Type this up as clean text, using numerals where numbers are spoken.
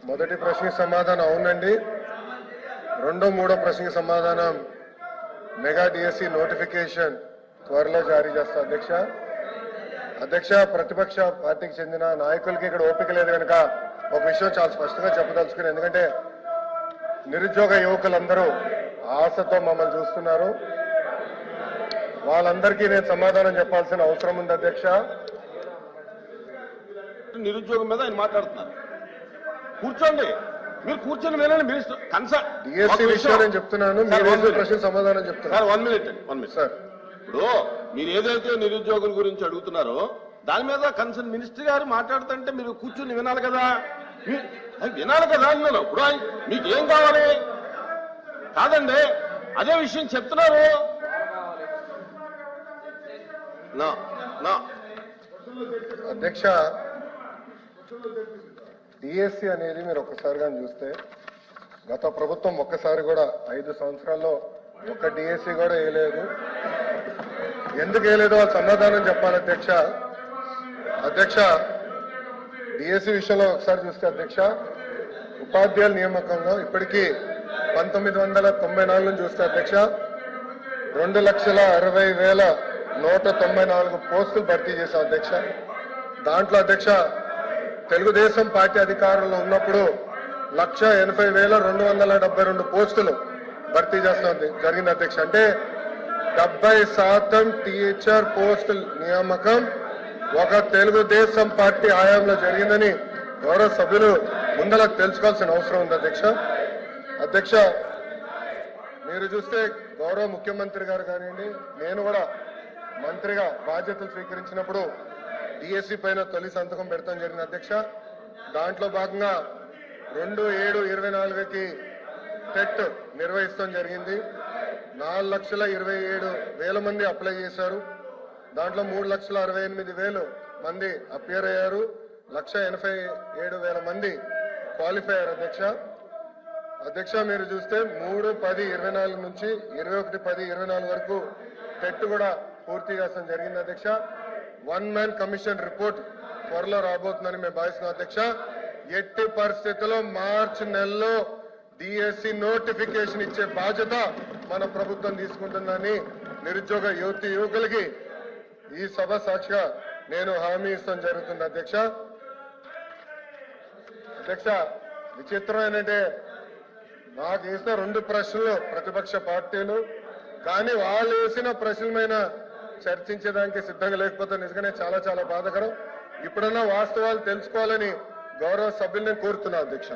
మొదటి ప్రశ్నకి సమాధానం అవునండి. రెండో మూడో ప్రశ్నకి సమాధానం మెగా డిఎస్సి నోటిఫికేషన్ త్వరలో జారీ చేస్తా అధ్యక్ష. అధ్యక్ష, ప్రతిపక్ష పార్టీకి చెందిన నాయకులకి ఇక్కడ ఓపిక లేదు కనుక ఒక విషయం చాలా స్పష్టంగా చెప్పదలుచుకుని, ఎందుకంటే నిరుద్యోగ యువకులందరూ ఆశతో మమ్మల్ని చూస్తున్నారు. వాళ్ళందరికీ నేను సమాధానం చెప్పాల్సిన అవసరం ఉంది అధ్యక్ష. నిరుద్యోగం మీద ఆయన మాట్లాడుతున్నారు. కూర్చోండి, మీరు కూర్చొని వినండి. మినిస్టర్ కన్సర్న్ డిఎస్సి విషయం నేను చెప్తున్నాను, మీరు ప్రశ్న సమాధానం చెప్తున్నారు. 1 minute సార్. ఇప్పుడు మీరు ఏదైతే నిరుద్యోగుల గురించి అడుగుతున్నారో దాని మీద కన్సర్న్ మినిస్టర్ గారు మాట్లాడుతుంటే మీరు కూర్చొని వినాలి కదా. వినాలి కదా అన్నాను. ఇప్పుడు మీకు ఏం కావాలి? కాదండి, అదే విషయం చెప్తున్నారు. అధ్యక్ష, డిఎస్సి అనేది మీరు ఒక్కసారిగా చూస్తే గత ప్రభుత్వం ఒక్కసారి కూడా 5 సంవత్సరాల్లో ఒక్క డిఎస్సి కూడా వేయలేదు. ఎందుకు వేయలేదో వాళ్ళు సమాధానం చెప్పాలి అధ్యక్ష. అధ్యక్ష, డిఎస్సి విషయంలో ఒకసారి చూస్తే అధ్యక్ష, ఉపాధ్యాయుల నియామకంలో ఇప్పటికీ 1994 నుంచి చూస్తే అధ్యక్ష 2,60,194 పోస్టులు భర్తీ చేశాం అధ్యక్ష. దాంట్లో అధ్యక్ష తెలుగుదేశం పార్టీ అధికారంలో ఉన్నప్పుడు 1,80,272 పోస్టులు భర్తీ చేస్తాం జరిగింది అధ్యక్ష. అంటే 70% టీచర్ పోస్టుల నియామకం ఒక తెలుగుదేశం పార్టీ హయాంలో జరిగిందని గౌరవ సభ్యులు ముందర తెలుసుకోవాల్సిన అవసరం ఉంది అధ్యక్ష. అధ్యక్ష, మీరు చూస్తే గౌరవ ముఖ్యమంత్రి గారు కానివ్వండి, నేను కూడా మంత్రిగా బాధ్యతలు స్వీకరించినప్పుడు డిఎస్సి పైన తొలి సంతకం పెడతాం జరిగింది అధ్యక్ష. దాంట్లో భాగంగా 2/7/24కి టెట్ నిర్వహిస్తాం జరిగింది. 4,27,000 మంది అప్లై చేశారు. దాంట్లో 3,68,000 మంది అపియర్ అయ్యారు. 1,87,000 మంది క్వాలిఫై అయ్యారు అధ్యక్ష. అధ్యక్ష, మీరు చూస్తే 3/10/24 నుంచి 21/10/24 వరకు టెట్ కూడా పూర్తి చేస్తాం జరిగింది అధ్యక్ష. 1 man కమిషన్ రిపోర్ట్ త్వరలో రాబోతుందని మేము భావిస్తున్నాం అధ్యక్ష. ఎట్టి పరిస్థితుల్లో మార్చి నెలలో డిఎస్సి నోటిఫికేషన్ ఇచ్చే బాధ్యత మన ప్రభుత్వం తీసుకుంటుందని నిరుద్యోగ యువకులకి ఈ సభ సాక్షిగా నేను హామీ ఇస్తాం జరుగుతుంది అధ్యక్ష. అధ్యక్ష, విచిత్రం ఏంటంటే నాకు వేసిన 2 ప్రశ్నలు ప్రతిపక్ష పార్టీలు, కానీ వాళ్ళు వేసిన ప్రశ్నల మీద చర్చించడానికి సిద్ధంగా లేకపోతే నిజంగానే చాలా చాలా బాధాకరం. ఇప్పుడన్నా వాస్తవాలు తెలుసుకోవాలని గౌరవ సభ్యుల్ని కోరుతున్నా అధ్యక్ష.